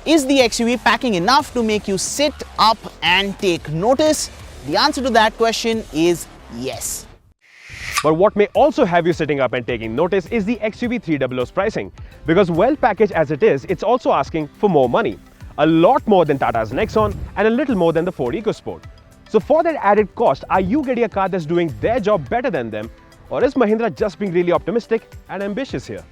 Is the XUV packing enough to make you sit up and take notice? The answer to that question is yes. But what may also have you sitting up and taking notice is the XUV300's pricing. Because well packaged as it is, it's also asking for more money. A lot more than Tata's Nexon and a little more than the Ford EcoSport. So for that added cost, are you getting a car that's doing their job better than them? Or is Mahindra just being really optimistic and ambitious here?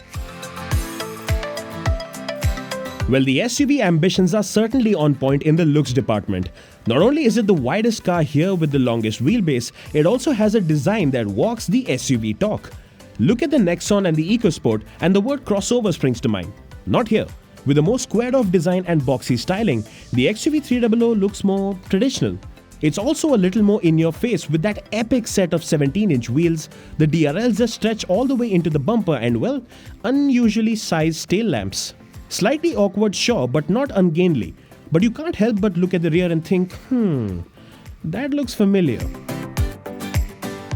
Well, the SUV ambitions are certainly on point in the looks department. Not only is it the widest car here with the longest wheelbase, it also has a design that walks the SUV talk. Look at the Nexon and the EcoSport and the word crossover springs to mind. Not here. With a more squared-off design and boxy styling, the XUV300 looks more traditional. It's also a little more in your face with that epic set of 17-inch wheels, the DRLs that stretch all the way into the bumper and, well, unusually sized tail lamps. Slightly awkward, sure, but not ungainly. But you can't help but look at the rear and think, that looks familiar.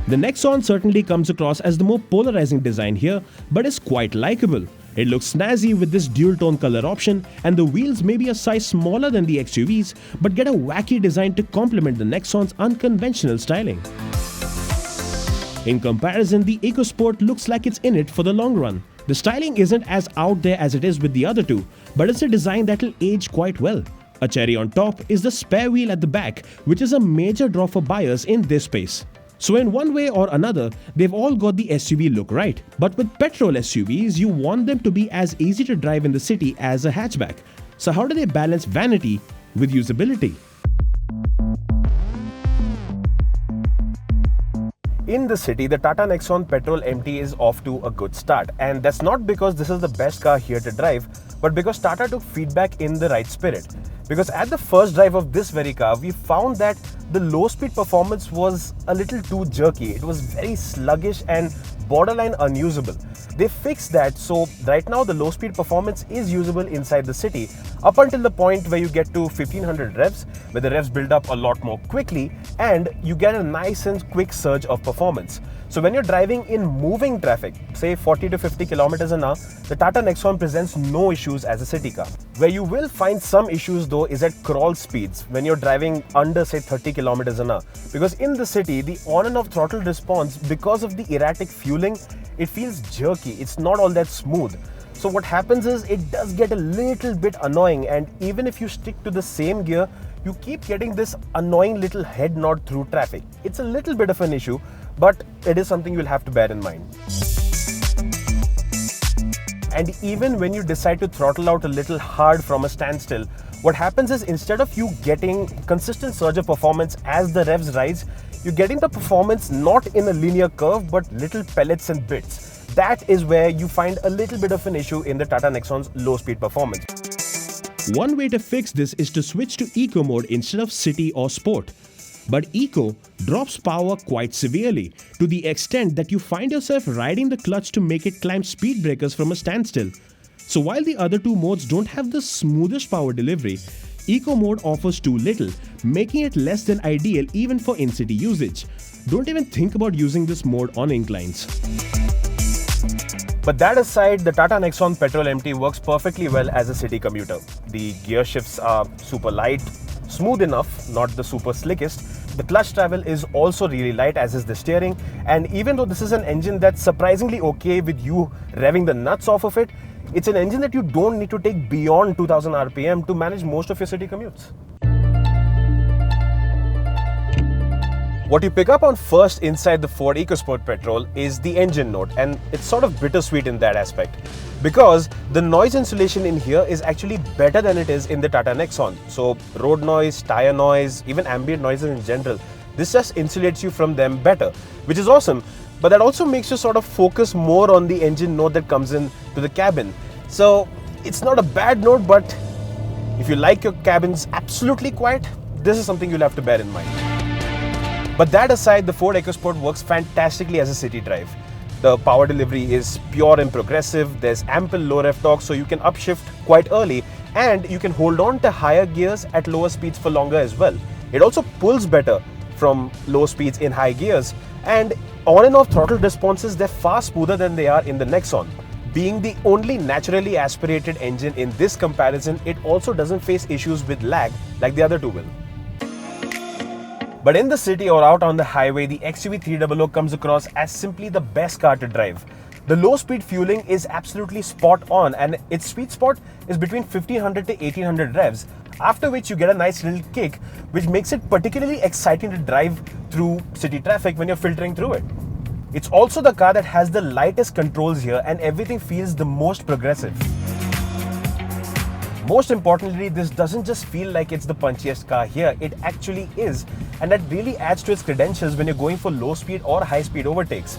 The Nexon certainly comes across as the more polarizing design here, but is quite likable. It looks snazzy with this dual-tone color option, and the wheels may be a size smaller than the XUVs, but get a wacky design to complement the Nexon's unconventional styling. In comparison, the EcoSport looks like it's in it for the long run. The styling isn't as out there as it is with the other two, but it's a design that'll age quite well. A cherry on top is the spare wheel at the back, which is a major draw for buyers in this space. So in one way or another, they've all got the SUV look right. But with petrol SUVs, you want them to be as easy to drive in the city as a hatchback. So how do they balance vanity with usability? In the city, the Tata Nexon Petrol MT is off to a good start, and that's not because this is the best car here to drive, but because Tata took feedback in the right spirit. Because at the first drive of this very car, we found that the low-speed performance was a little too jerky. It was very sluggish and borderline unusable. They fixed that, so right now the low-speed performance is usable inside the city up until the point where you get to 1500 revs, where the revs build up a lot more quickly and you get a nice and quick surge of performance. So when you're driving in moving traffic, say 40 to 50 kilometers an hour, the Tata Nexon presents no issues as a city car. Where you will find some issues though is at crawl speeds when you're driving under say 30 kilometers an hour. Because in the city, the on and off throttle response, because of the erratic fueling, it feels jerky. It's not all that smooth. So what happens is it does get a little bit annoying, and even if you stick to the same gear, you keep getting this annoying little head nod through traffic. It's a little bit of an issue, but it is something you'll have to bear in mind. And even when you decide to throttle out a little hard from a standstill, what happens is instead of you getting consistent surge of performance as the revs rise, you're getting the performance not in a linear curve but little pellets and bits. That is where you find a little bit of an issue in the Tata Nexon's low-speed performance. One way to fix this is to switch to Eco mode instead of City or Sport. But Eco drops power quite severely, to the extent that you find yourself riding the clutch to make it climb speed breakers from a standstill. So while the other two modes don't have the smoothest power delivery, Eco mode offers too little, making it less than ideal even for in-city usage. Don't even think about using this mode on inclines. But that aside, the Tata Nexon Petrol MT works perfectly well as a city commuter. The gear shifts are super light, smooth enough, not the super slickest. The clutch travel is also really light, as is the steering. And even though this is an engine that's surprisingly okay with you revving the nuts off of it, it's an engine that you don't need to take beyond 2000 RPM to manage most of your city commutes. What you pick up on first inside the Ford EcoSport Petrol is the engine note, and it's sort of bittersweet in that aspect. Because the noise insulation in here is actually better than it is in the Tata Nexon. So road noise, tire noise, even ambient noises in general, this just insulates you from them better, which is awesome. But that also makes you sort of focus more on the engine note that comes in to the cabin. So it's not a bad note, but if you like your cabins absolutely quiet, this is something you'll have to bear in mind. But that aside, the Ford EcoSport works fantastically as a city drive. The power delivery is pure and progressive, there's ample low rev torque so you can upshift quite early, and you can hold on to higher gears at lower speeds for longer as well. It also pulls better from low speeds in high gears, and on and off throttle responses, they're far smoother than they are in the Nexon. Being the only naturally aspirated engine in this comparison, it also doesn't face issues with lag like the other two will. But in the city or out on the highway, the XUV300 comes across as simply the best car to drive. The low-speed fueling is absolutely spot on, and its sweet spot is between 1500 to 1800 revs, after which you get a nice little kick, which makes it particularly exciting to drive through city traffic when you're filtering through it. It's also the car that has the lightest controls here, and everything feels the most progressive. Most importantly, this doesn't just feel like it's the punchiest car here, it actually is, and that really adds to its credentials when you're going for low-speed or high-speed overtakes.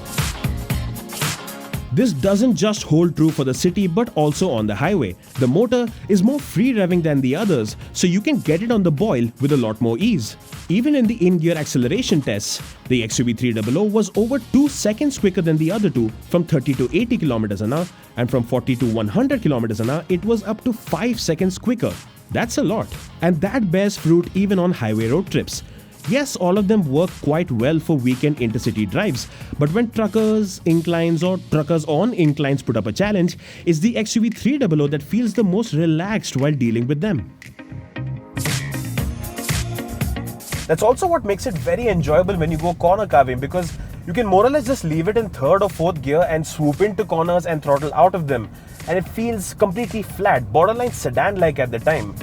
This doesn't just hold true for the city but also on the highway. The motor is more free revving than the others, so you can get it on the boil with a lot more ease. Even in the in-gear acceleration tests, the XUV300 was over 2 seconds quicker than the other two, from 30 to 80 km an hour, and from 40 to 100 km an hour it was up to 5 seconds quicker. That's a lot, and that bears fruit even on highway road trips. Yes, all of them work quite well for weekend intercity drives, but when truckers, inclines or truckers on inclines put up a challenge, it's the XUV300 that feels the most relaxed while dealing with them. That's also what makes it very enjoyable when you go corner carving, because you can more or less just leave it in third or fourth gear and swoop into corners and throttle out of them, and it feels completely flat, borderline sedan-like at the time.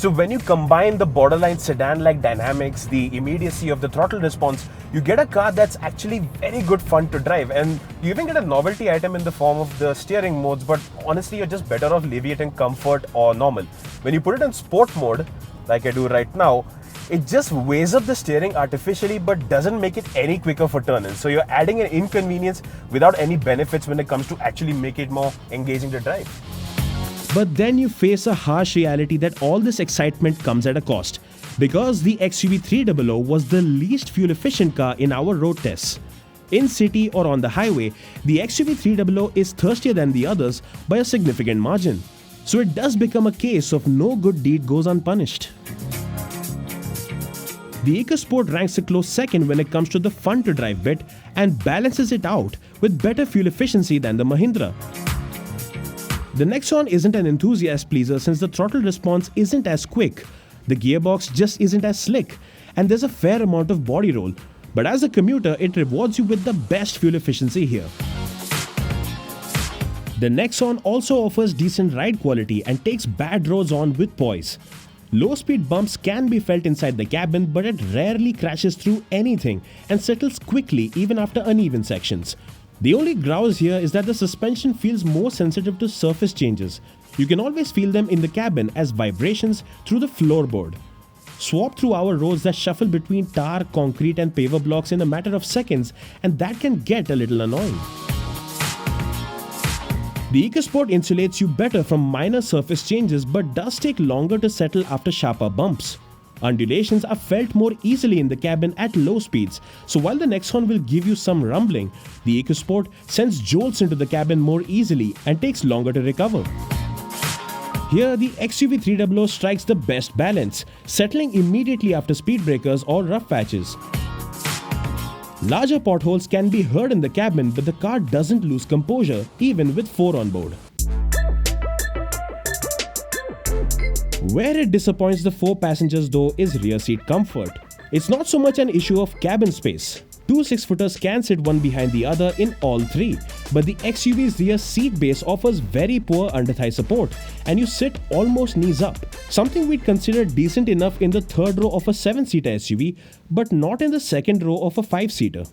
So when you combine the borderline sedan-like dynamics, the immediacy of the throttle response, you get a car that's actually very good fun to drive, and you even get a novelty item in the form of the steering modes, but honestly you're just better off leaving it in comfort or normal. When you put it in sport mode, like I do right now, it just weighs up the steering artificially but doesn't make it any quicker for turn-ins. So you're adding an inconvenience without any benefits when it comes to actually make it more engaging to drive. But then you face a harsh reality that all this excitement comes at a cost, because the XUV300 was the least fuel efficient car in our road tests. In city or on the highway, the XUV300 is thirstier than the others by a significant margin. So it does become a case of no good deed goes unpunished. The EcoSport ranks a close second when it comes to the fun to drive bit and balances it out with better fuel efficiency than the Mahindra. The Nexon isn't an enthusiast pleaser since the throttle response isn't as quick, the gearbox just isn't as slick, and there's a fair amount of body roll. But as a commuter, it rewards you with the best fuel efficiency here. The Nexon also offers decent ride quality and takes bad roads on with poise. Low-speed bumps can be felt inside the cabin, but it rarely crashes through anything and settles quickly even after uneven sections. The only grouse here is that the suspension feels more sensitive to surface changes. You can always feel them in the cabin as vibrations through the floorboard. Swap through our roads that shuffle between tar, concrete and paver blocks in a matter of seconds, and that can get a little annoying. The EcoSport insulates you better from minor surface changes but does take longer to settle after sharper bumps. Undulations are felt more easily in the cabin at low speeds, so while the Nexon will give you some rumbling, the EcoSport sends jolts into the cabin more easily and takes longer to recover. Here, the XUV300 strikes the best balance, settling immediately after speed breakers or rough patches. Larger potholes can be heard in the cabin, but the car doesn't lose composure even with 4 on board. Where it disappoints the 4 passengers though is rear seat comfort. It's not so much an issue of cabin space. 2 6-footers can sit one behind the other in all 3, but the XUV's rear seat base offers very poor under-thigh support and you sit almost knees up, something we'd consider decent enough in the 3rd row of a 7-seater SUV, but not in the 2nd row of a 5-seater.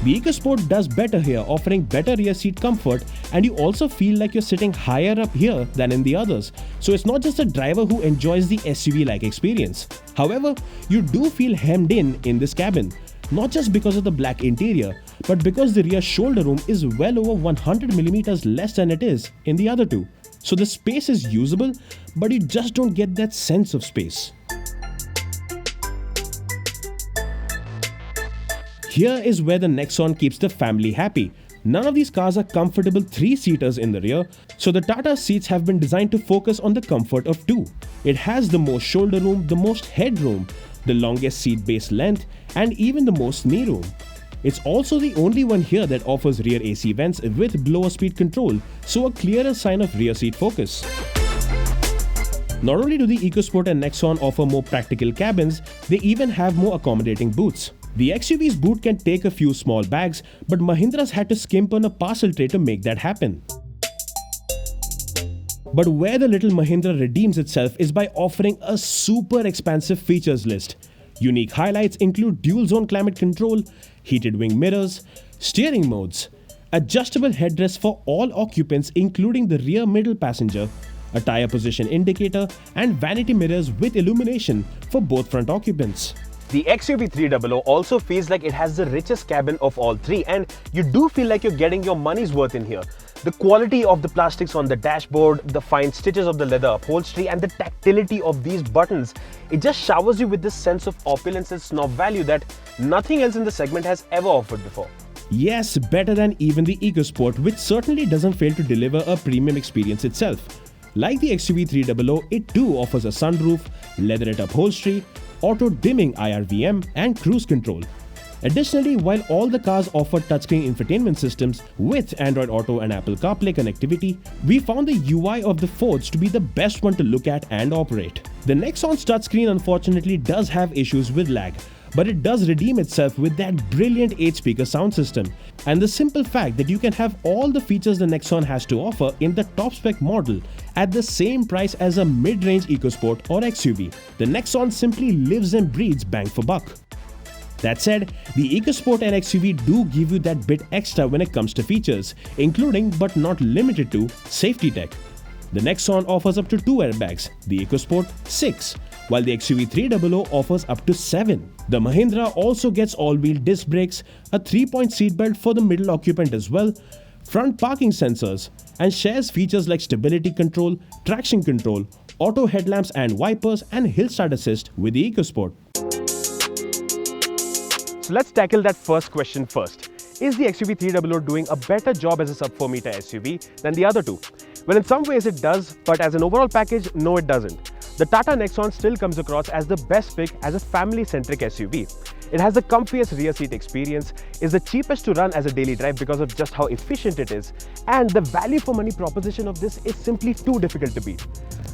The EcoSport does better here, offering better rear seat comfort, and you also feel like you're sitting higher up here than in the others, so it's not just a driver who enjoys the SUV-like experience. However, you do feel hemmed in this cabin, not just because of the black interior, but because the rear shoulder room is well over 100mm less than it is in the other two. So the space is usable, but you just don't get that sense of space. Here is where the Nexon keeps the family happy. None of these cars are comfortable 3-seaters in the rear, so the Tata seats have been designed to focus on the comfort of 2. It has the most shoulder room, the most headroom, the longest seat base length, and even the most knee room. It's also the only one here that offers rear AC vents with blower speed control, so a clearer sign of rear seat focus. Not only do the EcoSport and Nexon offer more practical cabins, they even have more accommodating boots. The XUV's boot can take a few small bags, but Mahindra's had to skimp on a parcel tray to make that happen. But where the little Mahindra redeems itself is by offering a super expansive features list. Unique highlights include dual zone climate control, heated wing mirrors, steering modes, adjustable headrests for all occupants including the rear middle passenger, a tire position indicator, and vanity mirrors with illumination for both front occupants. The XUV300 also feels like it has the richest cabin of all three, and you do feel like you're getting your money's worth in here. The quality of the plastics on the dashboard, the fine stitches of the leather upholstery, and the tactility of these buttons, it just showers you with this sense of opulence and snob value that nothing else in the segment has ever offered before. Yes, better than even the EcoSport, which certainly doesn't fail to deliver a premium experience itself. Like the XUV300, it too offers a sunroof, leatherette upholstery, auto-dimming IRVM, and cruise control. Additionally, while all the cars offer touchscreen infotainment systems with Android Auto and Apple CarPlay connectivity, we found the UI of the Fords to be the best one to look at and operate. The Nexon's touchscreen unfortunately does have issues with lag, but it does redeem itself with that brilliant 8-speaker sound system and the simple fact that you can have all the features the Nexon has to offer in the top spec model at the same price as a mid-range EcoSport or XUV. The Nexon simply lives and breathes bang for buck. That said, the EcoSport and XUV do give you that bit extra when it comes to features, including but not limited to safety tech. The Nexon offers up to 2 airbags, the EcoSport 6, while the XUV300 offers up to 7. The Mahindra also gets all-wheel disc brakes, a 3-point seatbelt for the middle occupant as well, front parking sensors, and shares features like stability control, traction control, auto headlamps and wipers, and hill start assist with the EcoSport. So let's tackle that first question first. Is the XUV300 doing a better job as a sub-4 meter SUV than the other two? Well, in some ways it does, but as an overall package, no it doesn't. The Tata Nexon still comes across as the best pick as a family-centric SUV. It has the comfiest rear seat experience, is the cheapest to run as a daily drive because of just how efficient it is, and the value for money proposition of this is simply too difficult to beat.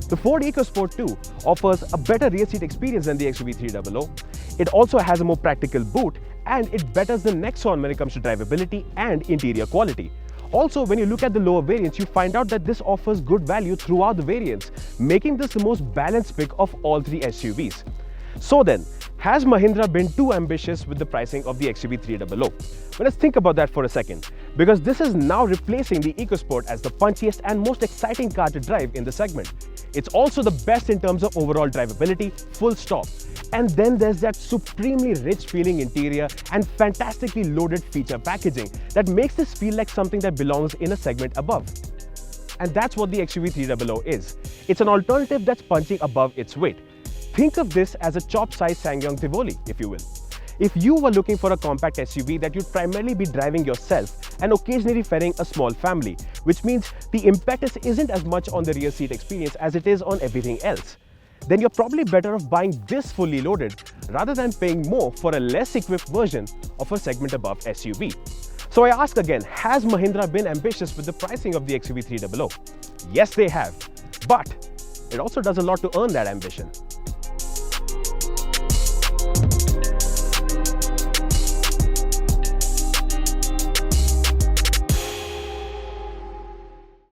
The Ford EcoSport 2 offers a better rear seat experience than the XUV300. It also has a more practical boot, and it betters the Nexon when it comes to drivability and interior quality. Also, when you look at the lower variants, you find out that this offers good value throughout the variants, making this the most balanced pick of all three SUVs. So then, has Mahindra been too ambitious with the pricing of the XUV300? Well, let's think about that for a second, because this is now replacing the EcoSport as the punchiest and most exciting car to drive in the segment. It's also the best in terms of overall drivability, full stop. And then there's that supremely rich feeling interior and fantastically loaded feature packaging that makes this feel like something that belongs in a segment above. And that's what the XUV300 is. It's an alternative that's punching above its weight. Think of this as a chop-sized SsangYong Tivoli, if you will. If you were looking for a compact SUV that you'd primarily be driving yourself and occasionally ferrying a small family, which means the impetus isn't as much on the rear seat experience as it is on everything else, then you're probably better off buying this fully loaded rather than paying more for a less equipped version of a segment above SUV. So I ask again, has Mahindra been ambitious with the pricing of the XUV300? Yes, they have, but it also does a lot to earn that ambition.